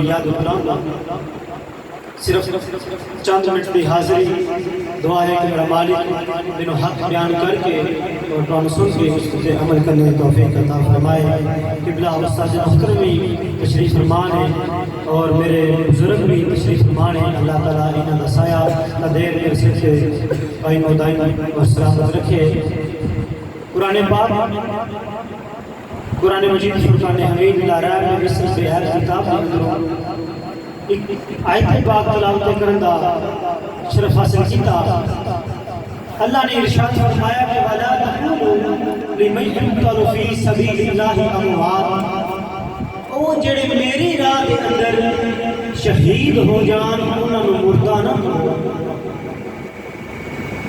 الانبیاء کرام صرف چند منٹ کی حاضری دعا ہے کہ میرا مالک مینوں حق بیان کر کے اور تانوں سن کے اس پر عمل کرنے کی توفیق عطا فرمائے۔ قبلہ استاد محترم بھی تشریف فرمان ہے اور میرے بزرگ بھی تشریف فرمان ہے۔ اللہ تعالیٰ انہاں دا سایہ تا دیر میرے سر سے قائم و دائم اور سلامت رکھے۔ قرآن پاک قرآن مجید فرقان حمید لا رہا ہے مصر سے ہر کتاب کے اندر ایک آیت پاک تلاوت کرن دا شرف حاصل کیتا۔ اللہ نے ارشاد فرمایا کہ ولا تقولوا لمن يقتل في سبيل الله اموات، او جڑے میری راہ دے اندر شہید ہو جان انہاں نوں مردہ نہ کہو،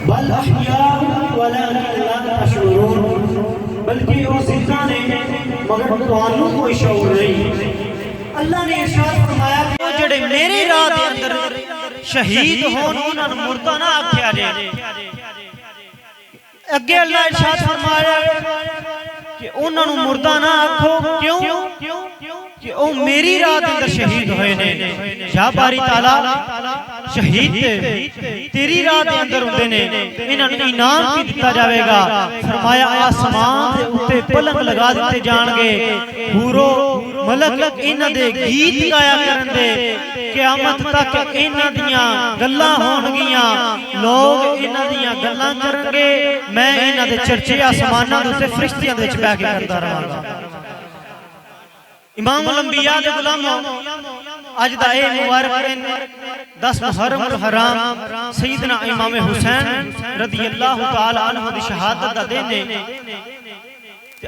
بل احیاء ولکن لا تشعرون، بلکہ وہ زندہ نے مگر تانوں کوئی شعور نہیں۔ اللہ نے ارشاد فرمایا کہ وہ جڑے میری راہ دے اندر شہید ہون انہاں نوں مردہ نہ آکھیا جائے۔ اگے اللہ ارشاد فرمایا کہ انہاں نوں مردہ نہ آکھو، کیوں کہ او میری راہ دے اندر شہید ہوئے نے۔ یا باری تعالیٰ شہید تیری راہ دے اندر ہوندے نے، انہاں نوں انعام کی دتا جاوے گا۔ فرمایا آسمان دے اوتے پلنگ لگا دتے جان گے، حورو ملک انہاں دے گیت گایا کرن دے، قیامت تک انہاں دیاں گلاں ہون گیاں، لوگ انہاں دیاں گلاں کرن گے، میں انہاں دے چرچے آسماناں دے اوتے فرشتیاں دے وچ بیٹھ کے کردا رہاں گا۔ امام الانبیاء دے غلاموں، اج دا اے مبارک دن 10 محرم الحرام سیدنا امام حسین رضی اللہ تعالی عنہ دی شہادت دا دن ہے۔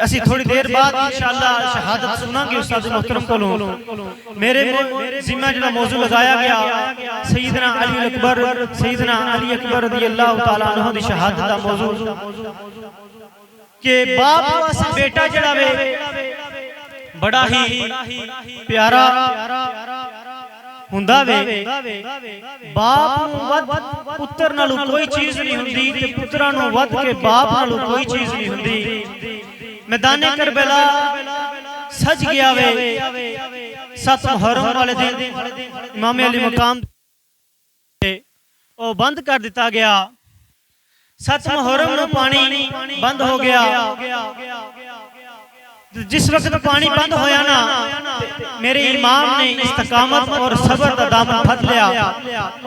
اسی تھوڑی دیر بعد انشاءاللہ شہادت سناں گے استاد محترم کولوں۔ میرے ذمہ جڑا موضوع لگایا گیا سیدنا علی اکبر رضی اللہ تعالی عنہ دی شہادت دا موضوع کہ باپ واسطے بیٹا جڑا وے بڑا ہی پیارا ہوندا وے۔ باپ نوں ود پتر نالوں کوئی چیز نہیں ہوندی تے پتراں نوں ود کے باپ نالوں کوئی چیز نہیں ہوندی۔ میدان کربلا سج گیا وے 7 محرم والے دن امام علی مقام او بند کر دیتا گیا۔ 7 محرم نوں پانی بند ہو گیا۔ جس وقت پانی بند ہویا نا میرے امام نے استقامت اور صبر دا دامن پھٹ لیا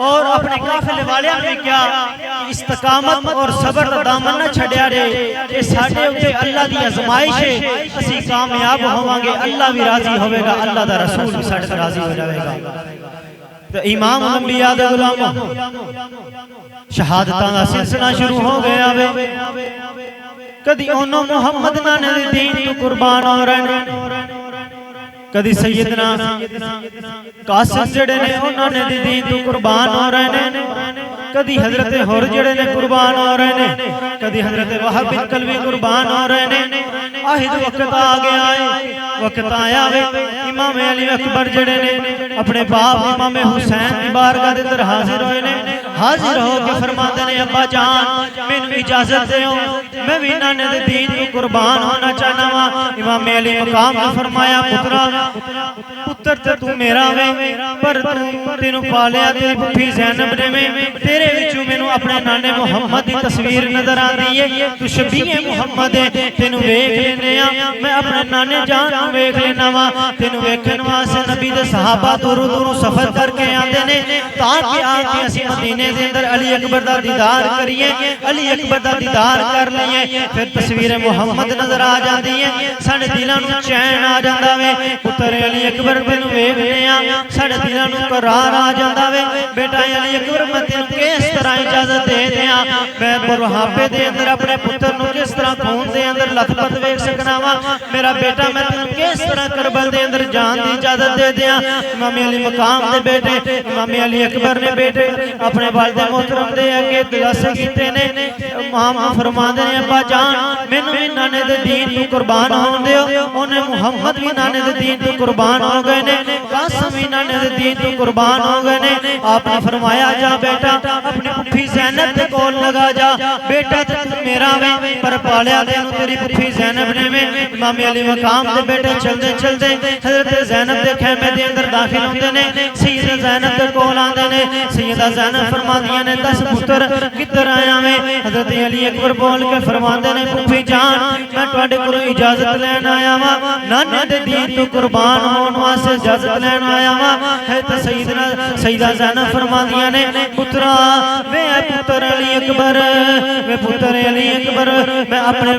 اور اپنے قافلے والیاں نے کیا کہ استقامت اور صبر دا دامن نہ چھڑیا رہے کہ ساڈے اوتے اللہ دی آزمائش ہے، اسی کامیاب ہوواں گے، اللہ بھی راضی ہوے گا، اللہ دا رسول بھی ساڈے تے راضی ہو جاوے گا۔ تو امام الانبیاء دے غلاموں شہادتاں دا سلسلہ شروع ہو گیا وے۔ کدی انہوں محمد نانے دی دین تو قربان ہو رہے ہیں، کدی سیدنا قاسم جڑے نے انہوں نے دی دین تو قربان ہو رہے ہیں، کدی حضرت حر جڑے نے قربان ہو رہے ہیں، کدی حضرت وہب بن کلوی قربان ہو رہے ہیں۔ آہد وقت آ گیا ہے، وقت آیا وے امام علی اکبر جڑے نے اپنے باپ امام حسین کی بارگاہ دے اندر حاضر ہوئے نے۔ حاضر ہو کے فرماتے ہیں ابا جان مینوں اجازت دیو میں بھی نانے دے دین کو قربان ہونا چاہنا وا۔ امام علی مقام نے فرمایا پترا پتر تے تو میرا وے پر تینوں پالیا تیری پھپھی زینب نے میں تیرے وچوں مینوں اپنے نانے محمد دی تصویر نظر آندی ہے، تو شبیہ محمد ہے، تینوں ویکھ لینے ہاں، میں اپنے نانے جان نوں ویکھ لینا وا۔ تینوں ویکھن واسطے نبی دے صحابہ دوروں دوروں سفر کر کے آندے نے تاکہ آ کے اسی مدینے دے اندر علی اکبر دا دیدار کریے، علی اکبر دا دیدار کر لئیے، پھر تصویر محمد نظر آ جاندی ہے، ساڈے دلاں نوں چین آ جاندا وے۔ پتر علی اکبر تینوں ویکھنے آ ساڈے دلاں نوں قرار آ جاندا وے۔ بیٹا علی اکبر میں تینوں کس طرح اجازت دے دیاں، میں بڑھاپے دے اندر اپنے پتر نوں کس طرح خون دے اندر لت پت ویکھ سکنا وا، میرا بیٹا میں تینوں کس طرح کربل دے اندر جان دی اجازت دے دیاں۔ امام علی مقام دے بیٹے امام علی اکبر نے بیٹے اپنے والد محترم دے اگے دلاسے کیتے نے۔ امام فرماندے نے ابا جان مینوں بھی نانے دے دین تو قربان ہون دیو، اونے محمد بھی نانے دے دین تو قربان ہو گئے نے، قاسم بھی نانے دے دین تو قربان ہو گئے نے۔ آپ نے فرمایا جا بیٹا اپنی پھپھی زینب زینب دے کول لگا جا بیٹا تے تو میرا وے پر پالیا تینوں تیری پھپھی زینب نے وے امام علی مقام دے بیٹے چلدے چلدے حضرت زینب دے خیمے دے اندر داخل ہوندے نے سیدہ زینب دے کول آندے نے سیدہ زینب فرماندیاں نے 10 پتر کدھر آیا میں حضرت علی اکبر بول کے فرماندے نے پھپھی جان میں تواڈے کولوں اجازت لین آیا وا نانے دے دین تو قربان ہون واسطے اجازت لین آیا وا ہے تے سیدہ زینب فرماندیاں نے پترا وے پتر علی اکبر وے پتر علی اکبر میں اپنے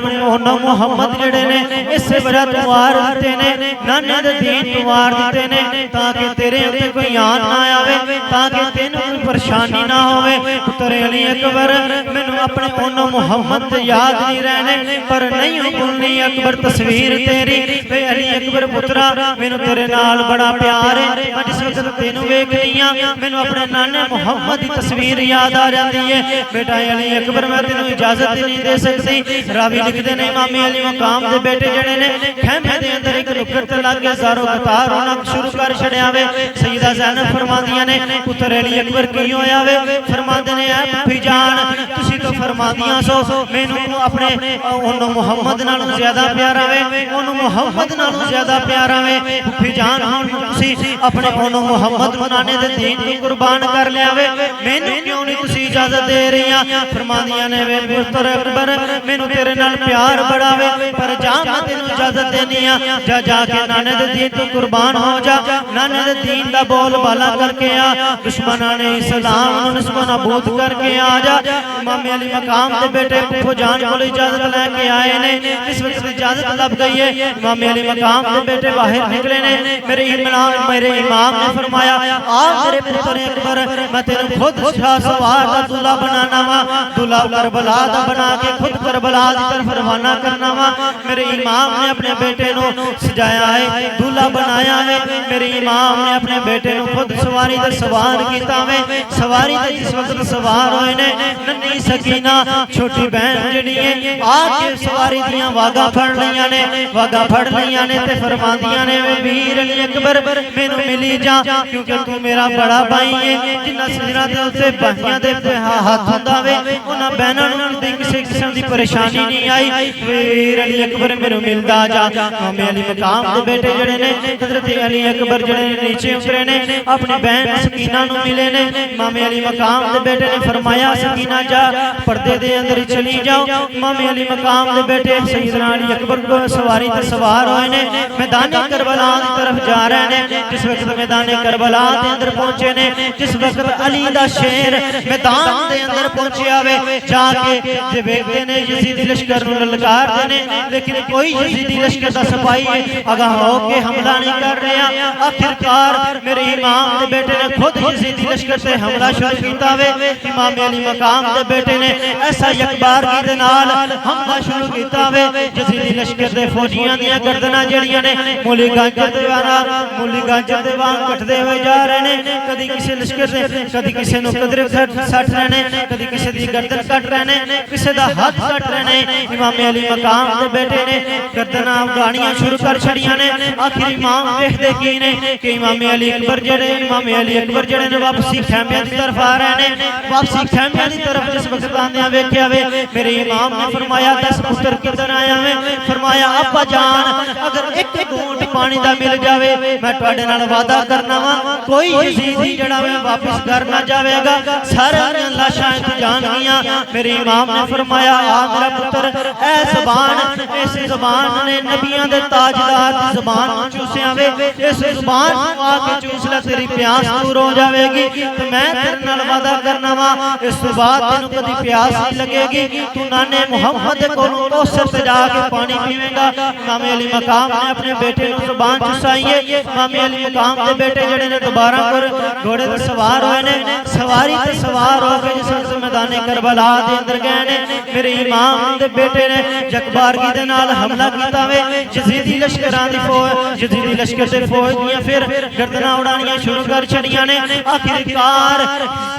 محمد جڑے نے اس سے بڑا توار دیتے نے نانے دے دین توار دیتے نے تاکہ تیرے اندر کوئی آن نہ آوے تاکہ تینوں کوئی پریشانی نہ ہوئے پتر علی اکبر میں اپنے انہوں محمد یاد نہیں رہنے پر نہیں بھولنی اکبر تصویر تیری وے علی اکبر پترا میں تیرے نال بڑا پیار ہے میں جس وقت تینوں ویکھ لیاں میں اپنے نانے محمد دی تصویر یاد آ جاتی ہے بیٹا علی اکبر میں تینوں اجازت نہیں دے سکتی راوی لکھتے نے امام علی مقام دے بیٹے جڑے نے خیمے دے اندر ایک نکر تے لگ کے زارو قطار ہونا شروع کر چھڑیا وے سیدہ زینب فرماندیاں نے پتر علی اکبر کی ہویا وے فرماندے نے اے پھپھی جان تسی تو فرماندیاں سو مینوں اپنے انہوں محمد نالوں زیادہ پیارا وے انہوں محمد نالوں زیادہ پیارا وے پھپھی جان ہن تسی اپنے انہوں محمد نانے دے دین کو قربان کر لیا وے مینوں کیوں نہیں تسی اجازت دے رہیاں فرماندیاں نے وے پتر اکبر مینوں تیرے نال پیار بڑا وے پر جا میں تینوں اجازت دینی جا جا کے نانے دے دین تو قربان ہو جا نانے دے دین دا بول بالا کر کے آ دشمنان اسلام نسب نابود کر کے آ جا امام علی مقام دے بیٹے پھپھو جان کو اجازت لے کے آئے نے اس وقت اجازت لب گئی ہے امام علی مقام دے بیٹے باہر نکلے نے میرے امام نے فرمایا آ میرے پتر اکبر میں تینوں خود شاہ سوار دا دلہا بنانا وا دلہا کربلا دا بنا کے خود کربلا دی طرف روانہ کرنا وا میرے امام نے اپنے بیٹے نو سجایا ہے دلہا بنایا ہے میرے امام نے اپنے بیٹے نو خود سواری تے سوار کیتا ہے سواری تے جس وقت سوار ہوئے نے ننھی سکینہ چھوٹی بہن جڑی ہے آ کے سواری دیاں واگا پھڑ لیاں نے تے فرماندیاں نے ویر علی اکبر مینوں ملی جا کیونکہ تو میرا بڑا بھائی ہے جنہاں سجنا دے اسے بہنیاں دے ہاتھ ہوندا وے انہاں بہناں نوں کسی قسم دی پریشانی نہیں آئی ویر علی اکبر مینوں ملدا جا امام علی مقام دے بیٹے جڑے نے حضرت علی اکبر جڑے نیچے اترے نے اپنی بہن سکینہ نوں ملے نے امام علی مقام دے بیٹے نے فرمایا سکینہ جا پردے دے اندر چلی جاؤ امام علی مقام دے بیٹے سیدنا علی اکبر کو سواری تے سوار ہوئے نے میدان کربلا دی طرف جا رہے نے جس وقت میدان کربلا دے اندر پہنچے نے جس وقت علی دا شیر میدان دے اندر پہنچیا وے جا کے جے ویکھدے نے یزیدی لشکر نوں للکار دے نے لیکن کوئی یزیدی لشکر دا سپاہی آگاہ ہو کے حملہ نہیں کر رہا آخرکار میرے امام دے بیٹے نے خود یزیدی لشکر سے حملہ شروع کیتا وے امام علی مقام دے بیٹے نے ایسا یکبار کی دنال حملہ شروع کیتا وے یزیدی لشکر دے فوجیاں دیاں گردناں جڑیاں نے مولی گانجر دے وانگ کٹدے ہوئے جا رہے نے کدی کسی لشکر سے کدی کسی نو قدر سٹ رہے نے کدی کسی دی گردن کٹ رہے نے کسی دا ہاتھ کٹ رہے نے امام علی مقام دے بیٹے نے گردناں گاڑیاں شروع کر چھڑیاں نے آخر امام دیکھدے کی نے کہ امام علی اکبر جڑے نے واپسی خیمے دی طرف آ رہے نے واپسی خیمے دی طرف جس وقت آندیاں ویکھیا وے میرے امام نے فرمایا 10 پتر کدھر آیا وے فرمایا ابا جان اگر ایک گھونٹ پانی دا مل جاوے میں تواڈے نال وعدہ کرنا وا کوئی یزیدی جڑا وے واپس گھر نہ جاوے گا سارے لاشاں جان گیاں میرے امام نے فرمایا آ میرا پتر اے زبان اس زبان نے نبیاں دے تاجدار دی زبان چوسیا وے اس زبان آ کے چوس لے تیری پیاس دور ہو جاوے گی تے میں تیرے نال وعدہ کرنا وا اس تو بعد تینوں کدی پیاس نہیں لگے گی تو نانے محمد دے کولوں کوثر تے جا کے پانی پیویں گا امام علی مقام نے اپنے بیٹے نوں زبان چوسائی ہے امام علی مقام دے بیٹے جڑے نے دوبارہ کر گھوڑے تے سوار ہوئے نے سواری تے سوار ہو کے جس وقت میدان کربلا دے اندر گئے نے میرے امام دے بیٹے نے یکبارگی دے نال حملہ کیتا وے یزیدی لشکراں دی فوج یزیدی لشکر دے فوج دیاں پھر گردناں اڑانیاں شروع کر چھڑیاں نے آخرکار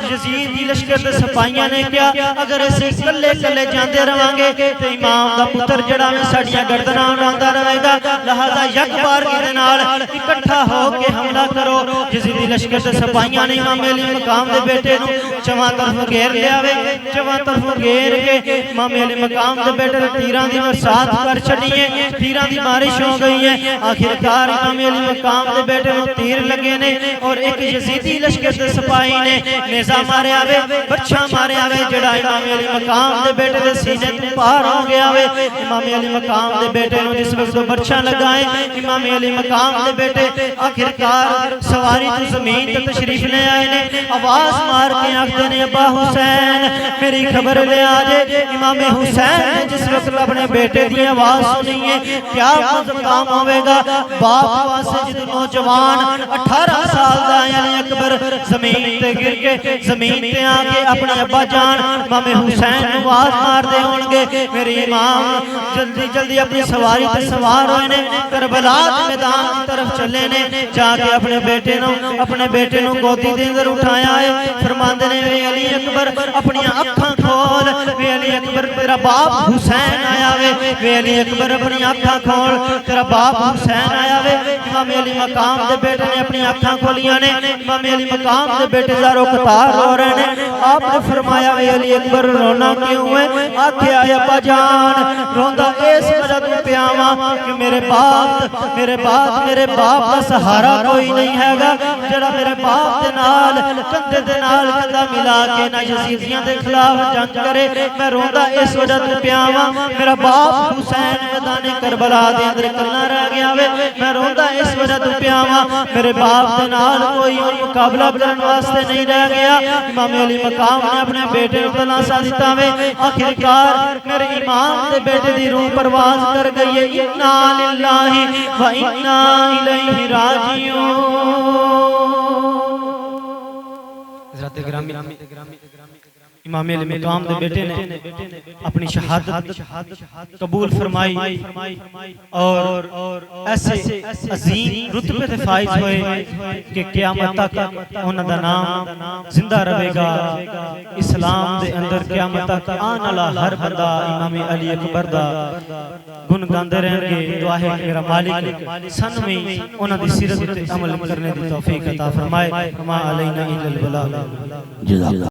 یزید دی لشکر دے سپاہیاں نے کیا اگر اسے کلے کلے جاندے رہاں گے تے امام دا پتر جڑا میں ساڈیاں گردناں اڑاندا رہے گا لہذا یکبارگی دے نال اکٹھا ہو کے حملہ کرو یزیدی لشکر دے سپاہیاں نے امام علی مقام دے بیٹے نو چواں طرف گھیر لیا وے چواں طرف گھیر کے امام علی مقام دے بیٹے نے تیراں دی برسات کر چھڑی ہے تیراں دی بارش ہو گئی ہے آخرکار امام علی مقام دے بیٹے نو تیر لگے نے اور ایک یزیدی لشکر دے سپاہی نے نیزہ مارے آوے برچھا مارے آوے جڑا امام علی مقام دے بیٹے دے سینے تو پار ہو گیا وے امام علی مقام دے بیٹے نو جس وقت برچھا لگائے امام علی مقام دے بیٹے آخرکار سواری تو زمین تے تشریف لے آئے نے آواز مار کے آکھدے نے ابا حسین میری خبر لے آجے امام حسین نے جس وقت اپنے بیٹے دی آواز سنی ہے کیا مقام ہوئے گا باپ واسے جد نوجوان 18 سال دا یعنی اکبر زمین تے گر کے زمین تے آکے اپنے ابا جان امام حسین آواز مار دے ہونگے میرے امام جلدی جلدی اپنی سواری تے سوار ہوئے نے کربلا میدان کی طرف چلے نے جا کے اپنے بیٹے نو گودی دے اندر اٹھایا ہے فرماندے نے وے علی اکبر اپنی آنکھاں کھول وے علی اکبر تیرا باپ حسین آیا وے علی اکبر اپنی آنکھاں کھول تیرا باپ حسین آیا وے امام علی مقام دے بیٹے نے اپنی آنکھاں کھولیاں نے امام علی مقام دے بیٹے زارو قطار رو رہے نے آپ نے فرمایا وے علی اکبر رونا کیوں ہے آکھے آیا ابا جان روندہ اس وجہ تو پیاواں کہ میرے باپ کا سہارا کوئی نہیں ہے گا جڑا میرے باپ دے نال کندھے دے نال کندھا ملا کے نہ یزیدیاں دے خلاف جنگ کرے میں روندہ اس وجہ تو پیاواں میرا باپ حسین میدان کربلا دے اندر کلنا رہ گیا وے میں روندہ اس وجہ تو پیاواں میرے باپ دے نال کوئی مقابلہ کرن واسطے نہیں رہ گیا امام علی مقام نے اپنے بیٹے کو دلاسا دیتا وے آخرکار میرے امام دے بیٹے دی روح پرواز کر گئی ہے انا للہ و انا الیہ راجعون حضرت گرامی امام علی مقام دے بیٹے نے اپنی شہادت قبول فرمائی اور ایسے عظیم رتبے تے فائز ہوئے کہ قیامت تک انہاں دا نام زندہ رہے گا اسلام دے اندر قیامت تک آن والا ہر بندہ امام علی اکبر دا گن گاندے رہن گے دعا ہے میرا مالک سن میں انہاں دی سیرت تے عمل کرنے دی توفیق عطا فرمائے وما علینا الا البلاغ